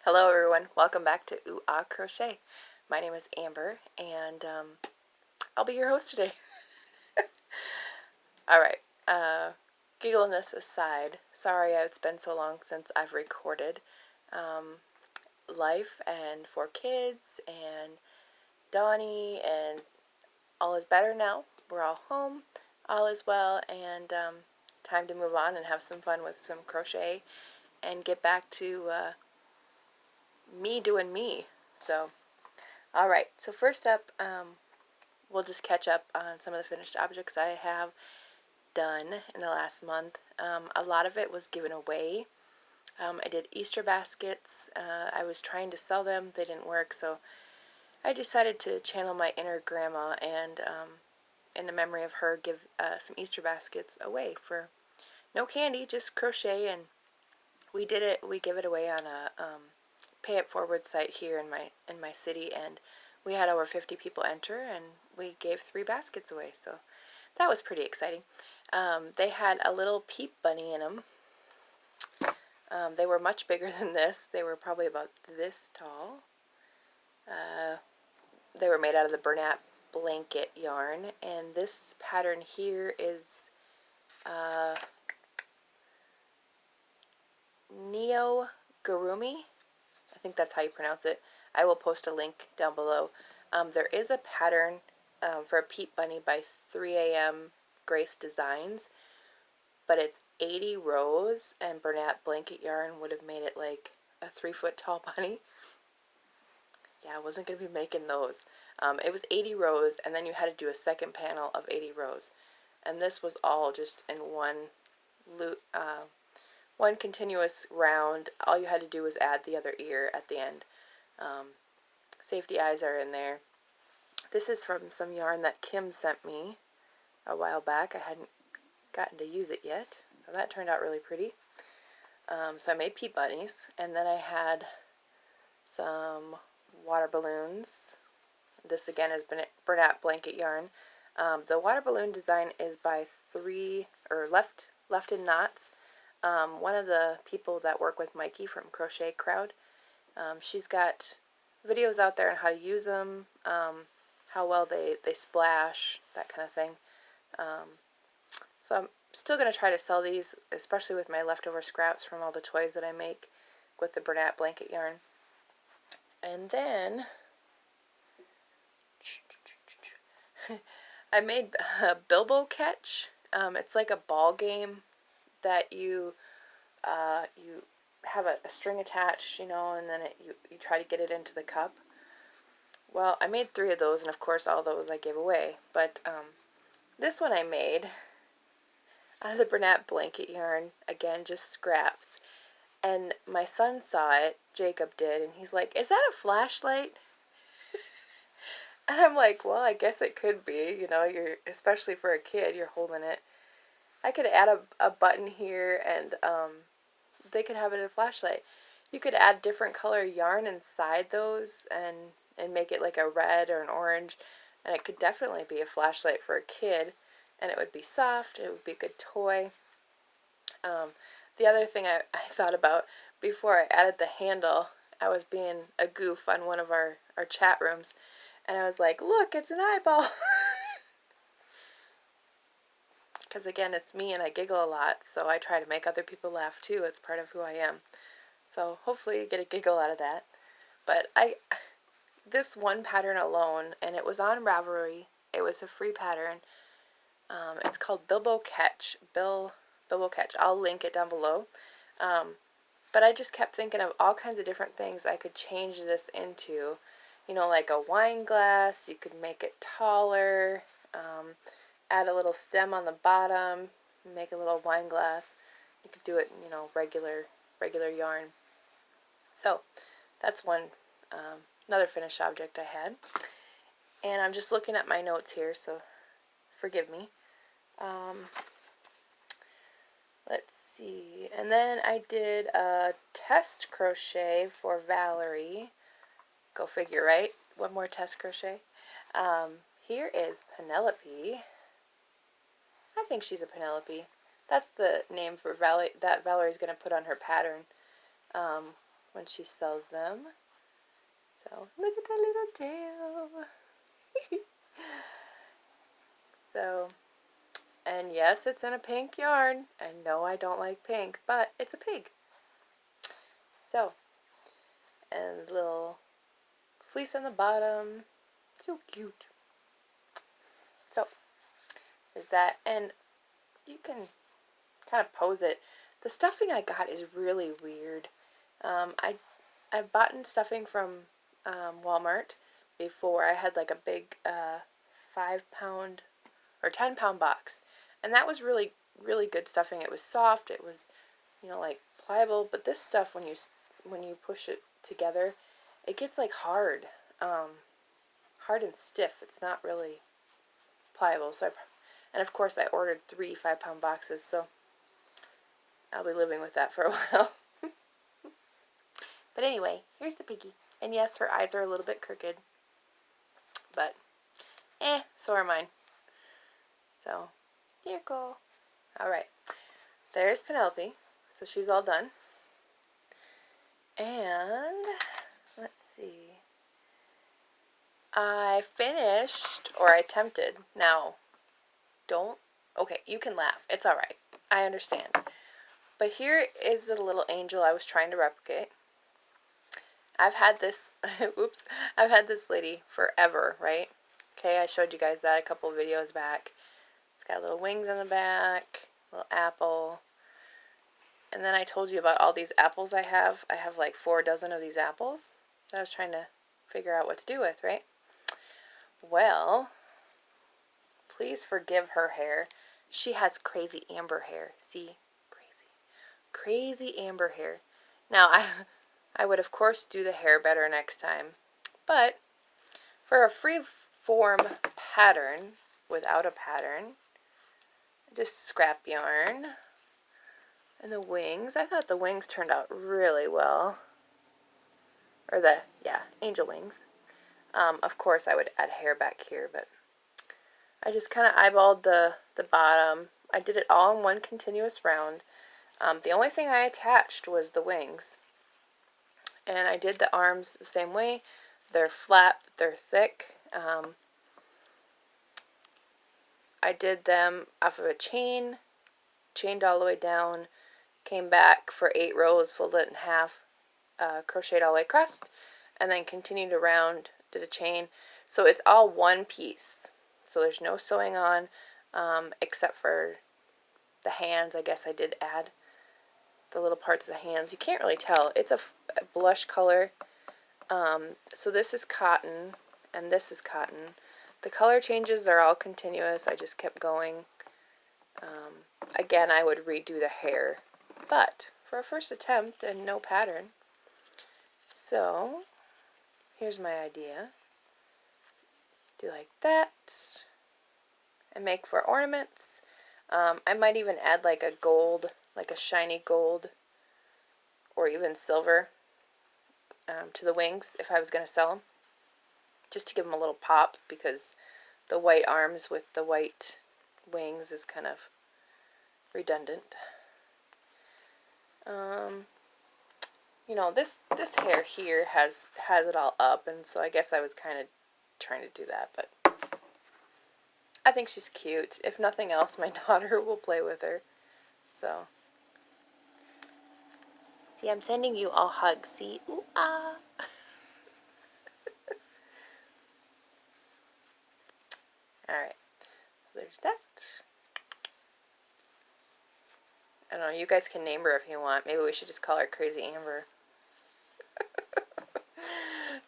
Hello everyone, welcome back to Ooh Ah Crochet. My name is Amber and I'll be your host today. Alright, giggleness aside, sorry it's been so long since I've recorded. Life and 4 kids and Donnie and all is better now. We're all home, all is well, and time to move on and have some fun with some crochet and get back to me doing me. So, alright, so first up, we'll just catch up on some of the finished objects I have done in the last month. A lot of it was given away. I did Easter baskets. I was trying to sell them. They didn't work, so I decided to channel my inner grandma and, in the memory of her, give some Easter baskets away for no candy, just crochet. And we did it. We give it away on a pay it forward site here in my city, and we had over 50 people enter, and we gave 3 baskets away. So that was pretty exciting. They had a little peep bunny in them. They were much bigger than this. They were probably about this tall. They were made out of the Bernat blanket yarn, and this pattern here is Neo Gurumi. I think that's how you pronounce it. I will post a link down below. There is a pattern for a peep bunny by 3am Grace Designs, but it's 80 rows, and Bernat blanket yarn would have made it like a 3-foot tall bunny. Yeah, I wasn't going to be making those. It was 80 rows, and then you had to do a second panel of 80 rows. And this was all just in one continuous round. All you had to do was add the other ear at the end. Safety eyes are in there. This is from some yarn that Kim sent me a while back. I hadn't gotten to use it yet, so that turned out really pretty. So I made peep bunnies, and then I had some water balloons. This again is Bernat blanket yarn. The water balloon design is by Left in Knots. One of the people that work with Mikey from Crochet Crowd. She's got videos out there on how to use them, how well they splash, that kind of thing. So I'm still going to try to sell these, especially with my leftover scraps from all the toys that I make with the Bernat blanket yarn. And then I made Bilbocatch. It's like a ball game that you have a string attached, and then you try to get it into the cup. Well, I made 3 of those, and of course all those I gave away. But this one I made out of the Bernat blanket yarn, again, just scraps. And my son saw it, Jacob did, and he's like, "Is that a flashlight?" And I'm like, well, I guess it could be, you're, especially for a kid, you're holding it. I could add a button here, and they could have it as a flashlight. You could add different color yarn inside those and make it like a red or an orange, and it could definitely be a flashlight for a kid, and it would be soft, it would be a good toy. The other thing I thought about before I added the handle, I was being a goof on one of our chat rooms, and I was like, look, it's an eyeball. Because again, it's me and I giggle a lot, so I try to make other people laugh too. It's part of who I am. So hopefully you get a giggle out of that. But this one pattern alone, and it was on Ravelry. It was a free pattern. It's called Bilbocatch. Bilbocatch. I'll link it down below. But I just kept thinking of all kinds of different things I could change this into. Like a wine glass. You could make it taller. Add a little stem on the bottom. Make a little wine glass. You could do it, regular yarn. So that's one, another finished object I had. And I'm just looking at my notes here, so forgive me. Let's see. And then I did a test crochet for Valerie. Go figure, right? One more test crochet. Here is Penelope. I think she's a Penelope. That's the name for that Valerie's going to put on her pattern. when she sells them. So look at that little tail. So, and yes, it's in a pink yarn. And no, I don't like pink, but it's a pig. So, and little fleece on the bottom. So cute. So, there's that. And you can kind of pose it. The stuffing I got is really weird. I've bought stuffing from Walmart before. I had like a big 5-pound or 10-pound box, and that was really good stuffing. It was soft. It was, you know, like pliable. But this stuff, when you push it together, it gets like hard and stiff. It's not really pliable. So and of course I ordered 3 5-pound boxes, so I'll be living with that for a while. But anyway, here's the piggy. And yes, her eyes are a little bit crooked, but so are mine. So, here you go. Alright, there's Penelope. So she's all done. And, let's see. I finished, or I attempted. Now, okay, you can laugh. It's alright. I understand. But here is the little angel I was trying to replicate. I've had this, oops, I've had this lady forever, right? Okay, I showed you guys that a couple of videos back. It's got little wings on the back, little apple. And then I told you about all these apples I have. I have like 4 dozen of these apples that I was trying to figure out what to do with, right? Well, please forgive her hair. She has crazy amber hair. See? Crazy amber hair. Now, I would, of course, do the hair better next time. But for a free form pattern, without a pattern, just scrap yarn. And the wings, I thought the wings turned out really well. Or angel wings. Of course, I would add hair back here, but I just kind of eyeballed the bottom. I did it all in one continuous round. The only thing I attached was the wings. And I did the arms the same way. They're flat, they're thick. I did them off of a chain, chained all the way down, came back for 8 rows, folded it in half, crocheted all the way across, and then continued around, did a chain. So it's all one piece. So there's no sewing on, except for the hands. I guess I did add the little parts of the hands. You can't really tell. It's a blush color. So this is cotton, and this is cotton. The color changes are all continuous. I just kept going. Again, I would redo the hair, but for a first attempt and no pattern. So here's my idea. Do like that, and make for ornaments. I might even add like a gold, like a shiny gold, or even silver to the wings if I was going to sell them, just to give them a little pop, because the white arms with the white wings is kind of redundant. You know, this hair here has it all up, and so I guess I was kind of trying to do that, but I think she's cute. If nothing else, my daughter will play with her. So, see, I'm sending you all hugs. See, ooh ah. Alright, so there's that. I don't know, you guys can name her if you want. Maybe we should just call her Crazy Amber.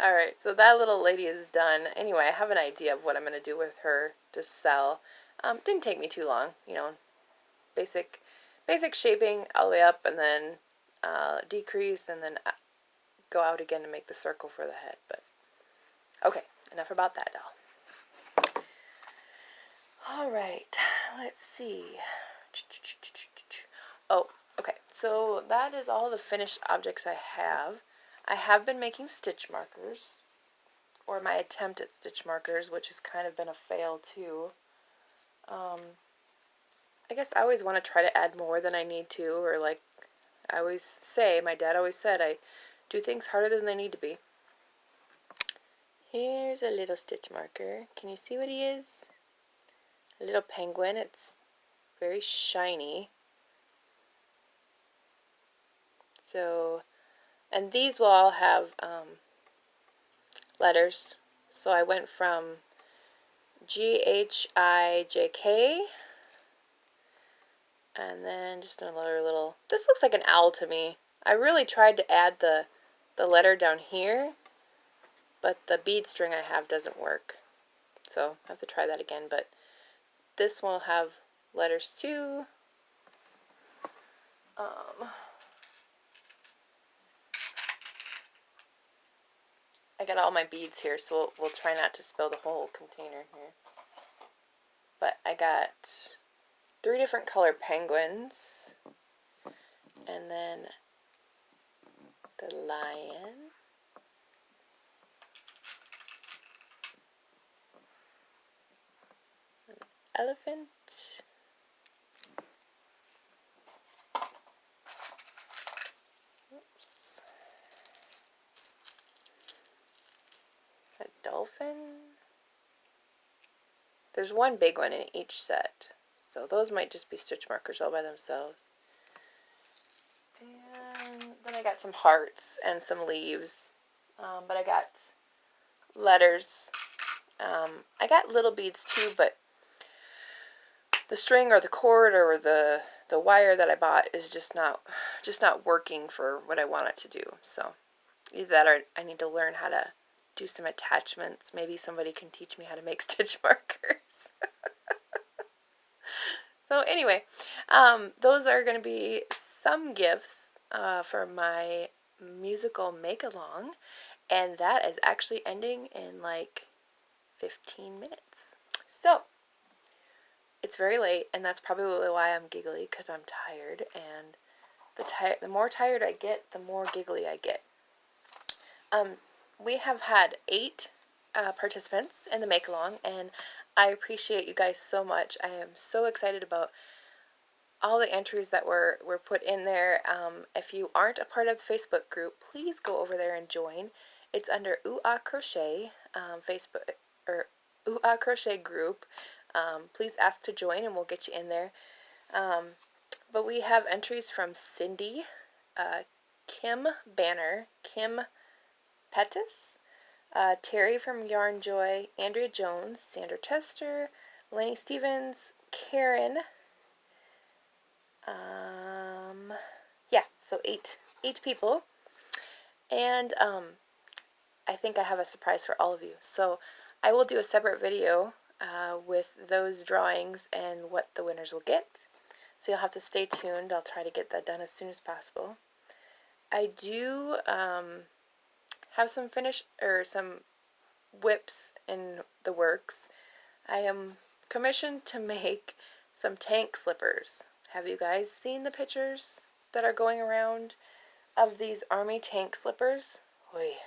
Alright, so that little lady is done. Anyway, I have an idea of what I'm going to do with her to sell. Didn't take me too long, you know. Basic shaping all the way up, and then decrease, and then go out again to make the circle for the head. But okay, enough about that doll. Alright, let's see. Oh, okay, so that is all the finished objects I have. I have been making stitch markers, or my attempt at stitch markers, which has kind of been a fail too. I guess I always want to try to add more than I need to, or like I always say, my dad always said, I do things harder than they need to be. Here's a little stitch marker. Can you see what he is? A little penguin. It's very shiny. So, and these will all have letters. So I went from G-H-I-J-K, and then just another little, this looks like an owl to me. I really tried to add the letter down here, but the bead string I have doesn't work. So I have to try that again, but this will have letters too. I got all my beads here, so we'll try not to spill the whole container here. But I got 3 different color penguins, and then the lion, an elephant, oops, a dolphin. There's one big one in each set, so those might just be stitch markers all by themselves. And then I got some hearts and some leaves, but I got letters. I got little beads too, but the string or the cord or the wire that I bought is just not working for what I want it to do. So either that or I need to learn how to do some attachments. Maybe somebody can teach me how to make stitch markers. So anyway, those are going to be some gifts for my musical make-along, and that is actually ending in like 15 minutes. So it's very late, and that's probably why I'm giggly, because I'm tired, and the more tired I get, the more giggly I get. We have had 8 participants in the make-along, and I appreciate you guys so much. I am so excited about all the entries that were put in there. If you aren't a part of the Facebook group, please go over there and join. It's under Ooh Ah Crochet Facebook, or Ooh Ah Crochet group. Please ask to join and we'll get you in there. But we have entries from Cindy, Kim Banner, Kim Pettis, Terri from Yarn Joy, Andrea Jones, Sandra Chester, Lynnie Stevens, Karin. Yeah, so eight people. And I think I have a surprise for all of you. So I will do a separate video with those drawings and what the winners will get. So you'll have to stay tuned. I'll try to get that done as soon as possible. I do have some some whips in the works. I am commissioned to make some tank slippers. Have you guys seen the pictures that are going around of these army tank slippers? Oy.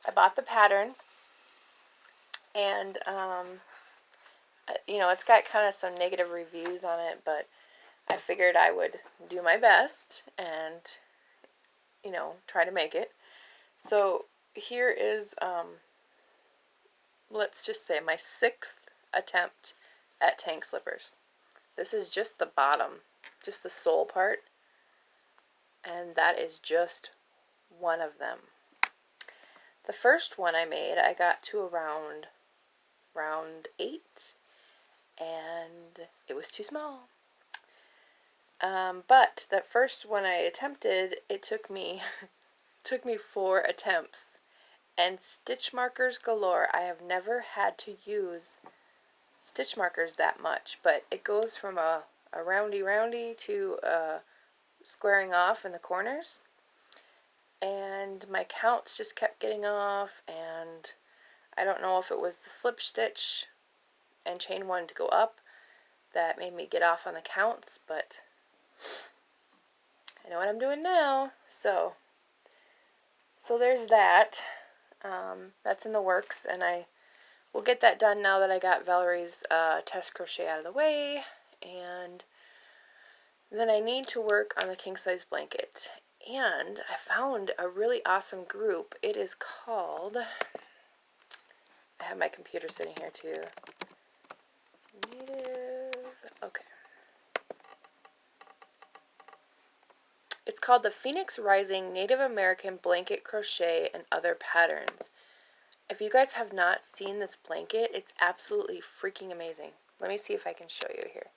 I bought the pattern, and you know, it's got kind of some negative reviews on it, but I figured I would do my best and, you know, try to make it. So here is, let's just say, my 6th attempt at tank slippers. This is just the bottom, just the sole part, and that is just one of them. The first one I made, I got to around round 8, and it was too small. But that first one I attempted, it took me 4 attempts, and stitch markers galore. I have never had to use stitch markers that much, but it goes from a roundy to squaring off in the corners, and my counts just kept getting off, and I don't know if it was the slip stitch and chain 1 to go up that made me get off on the counts, but I know what I'm doing now. So there's that. That's in the works, and I will get that done now that I got Valerie's test crochet out of the way. And then I need to work on the king size blanket. And I found a really awesome group. It is called, I have my computer sitting here too. Okay. It's called the Phoenix Rising Native American Blanket Crochet and Other Patterns. If you guys have not seen this blanket, it's absolutely freaking amazing. Let me see if I can show you here.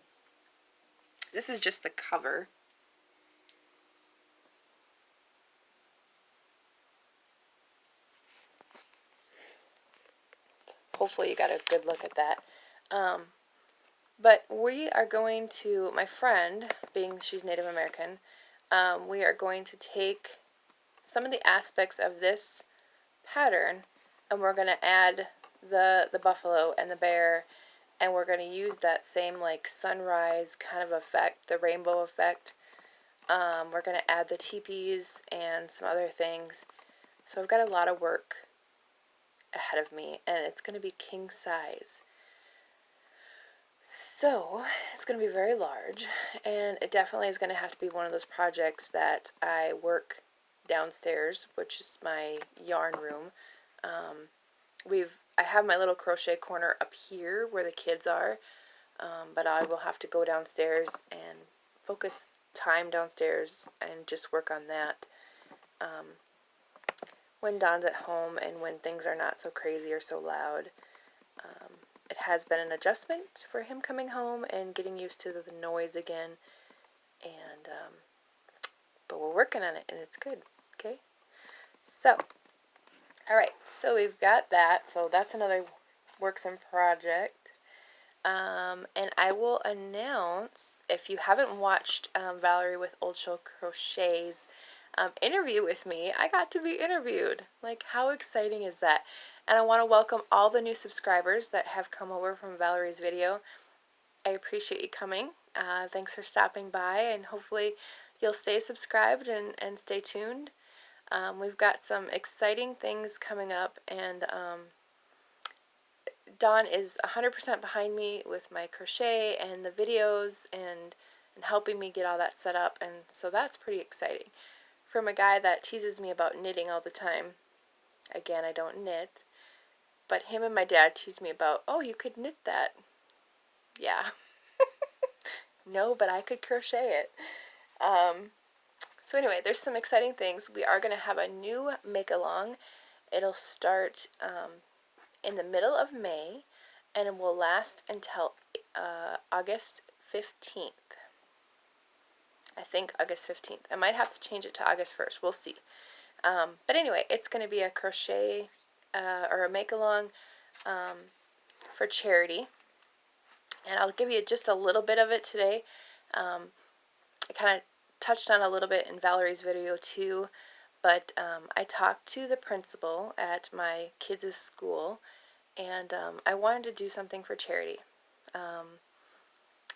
This is just the cover. Hopefully you got a good look at that. But we are going to, my friend, being she's Native American, we are going to take some of the aspects of this pattern and we're going to add the buffalo and the bear, and we're going to use that same like sunrise kind of effect, the rainbow effect. We're going to add the teepees and some other things. So I've got a lot of work ahead of me, and it's going to be king size. So it's going to be very large, and it definitely is going to have to be one of those projects that I work downstairs, which is my yarn room. I have my little crochet corner up here where the kids are, but I will have to go downstairs and focus time downstairs and just work on that when Don's at home and when things are not so crazy or so loud. It has been an adjustment for him coming home and getting used to the noise again, and but we're working on it and it's good. Okay, so alright, so we've got that, so that's another works in project. And I will announce, if you haven't watched Valerie with Old Show Crochet's interview with me, I got to be interviewed. Like, how exciting is that? And I want to welcome all the new subscribers that have come over from Valerie's video. I appreciate you coming. Thanks for stopping by, and hopefully you'll stay subscribed and stay tuned. We've got some exciting things coming up, and Dawn is 100% behind me with my crochet and the videos and helping me get all that set up, and so that's pretty exciting. From a guy that teases me about knitting all the time, again, I don't knit, but him and my dad tease me about, oh, you could knit that. Yeah. No, but I could crochet it. So anyway, there's some exciting things. We are going to have a new make-along. It'll start in the middle of May, and it will last until August 15th. I think August 15th. I might have to change it to August 1st. We'll see. But anyway, it's going to be a crochet or a make-along for charity. And I'll give you just a little bit of it today. I kind of touched on a little bit in Valerie's video too. But I talked to the principal at my kids' school, and I wanted to do something for charity.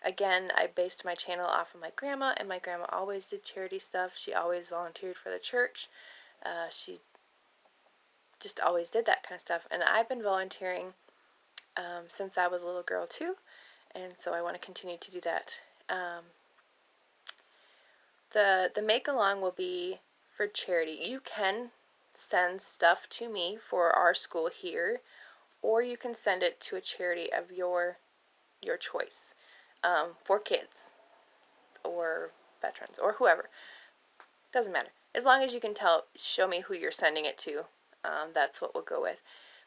Again, I based my channel off of my grandma, and my grandma always did charity stuff. She always volunteered for the church. She just always did that kind of stuff. And I've been volunteering since I was a little girl too, and so I want to continue to do that. The make-along will be for charity. You can send stuff to me for our school here, or you can send it to a charity of your choice, for kids or veterans or whoever. Doesn't matter. As long as you can show me who you're sending it to, that's what we'll go with.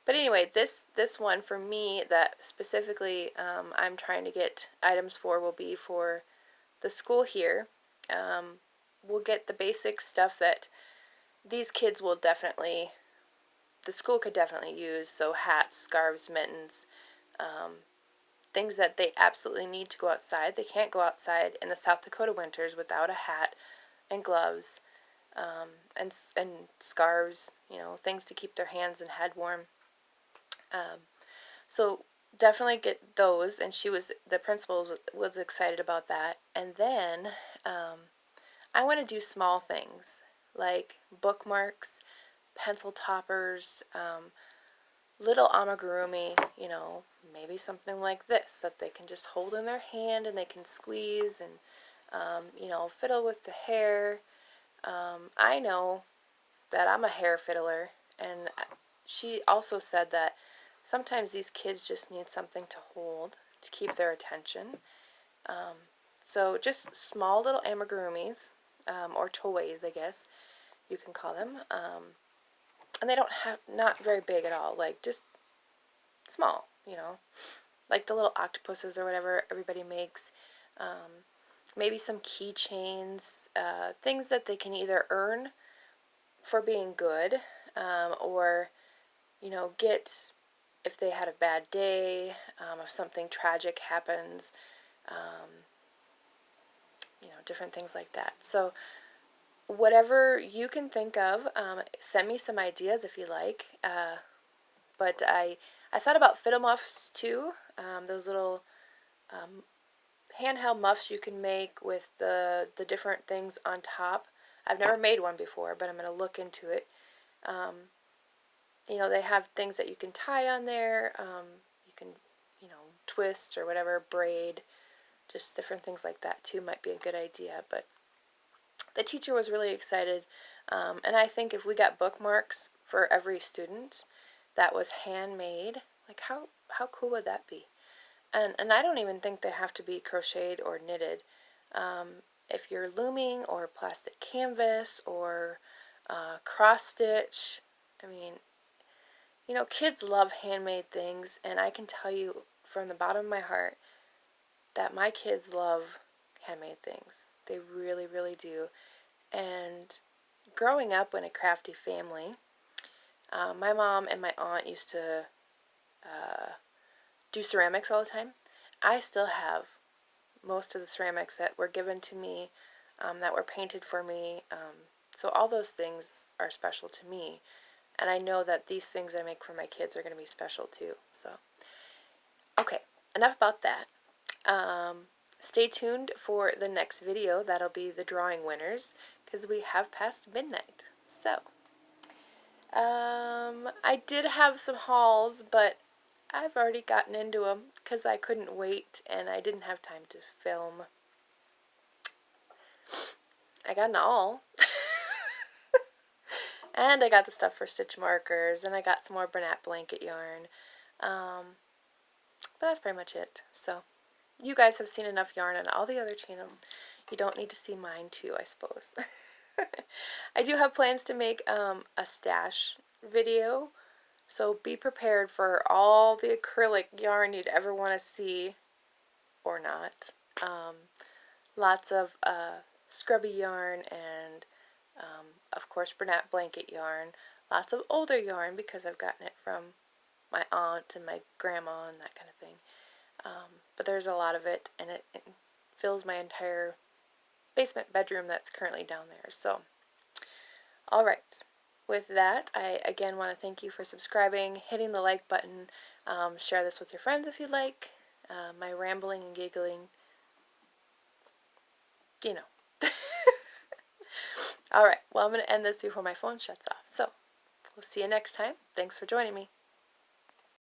But anyway, this one for me that specifically I'm trying to get items for will be for the school here. We'll get the basic stuff that these kids will definitely, the school could definitely use, so hats, scarves, mittens, things that they absolutely need to go outside. They can't go outside in the South Dakota winters without a hat and gloves, and scarves, things to keep their hands and head warm. So definitely get those, and the principal was excited about that. And then I want to do small things like bookmarks, pencil toppers, little amigurumi, maybe something like this that they can just hold in their hand and they can squeeze and, fiddle with the hair. I know that I'm a hair fiddler, and she also said that sometimes these kids just need something to hold to keep their attention. Um, so just small little amigurumis, or toys, I guess you can call them. And they don't have, not very big at all, like just small, like the little octopuses or whatever everybody makes. Maybe some keychains, things that they can either earn for being good, or, get if they had a bad day, if something tragic happens, um, different things like that. So whatever you can think of, send me some ideas if you like. But I thought about fiddle muffs too, those little um, handheld muffs you can make with the different things on top. I've never made one before, but I'm going to look into it. They have things that you can tie on there. You can, twist or whatever, braid, just different things like that too might be a good idea. But the teacher was really excited, and I think if we got bookmarks for every student that was handmade, like how cool would that be? And I don't even think they have to be crocheted or knitted. If you're looming or plastic canvas or cross stitch, I mean, kids love handmade things, and I can tell you from the bottom of my heart that my kids love handmade things. They really, really do. And growing up in a crafty family, my mom and my aunt used to do ceramics all the time. I still have most of the ceramics that were given to me, that were painted for me. So all those things are special to me. And I know that these things I make for my kids are going to be special too. So, okay, enough about that. Stay tuned for the next video. That'll be the drawing winners, because we have passed midnight. So, I did have some hauls, but I've already gotten into them because I couldn't wait and I didn't have time to film. I got an awl. And I got the stuff for stitch markers, and I got some more Bernat blanket yarn. But that's pretty much it. So, you guys have seen enough yarn on all the other channels. You don't need to see mine too, I suppose. I do have plans to make a stash video, so be prepared for all the acrylic yarn you'd ever want to see, or not. Lots of scrubby yarn and, of course, Bernat blanket yarn. Lots of older yarn because I've gotten it from my aunt and my grandma and that kind of thing. But there's a lot of it, and it fills my entire basement bedroom that's currently down there. So, alright. With that, I again want to thank you for subscribing, hitting the like button, share this with your friends if you'd like. My rambling and giggling, Alright, well, I'm going to end this before my phone shuts off. So, we'll see you next time. Thanks for joining me.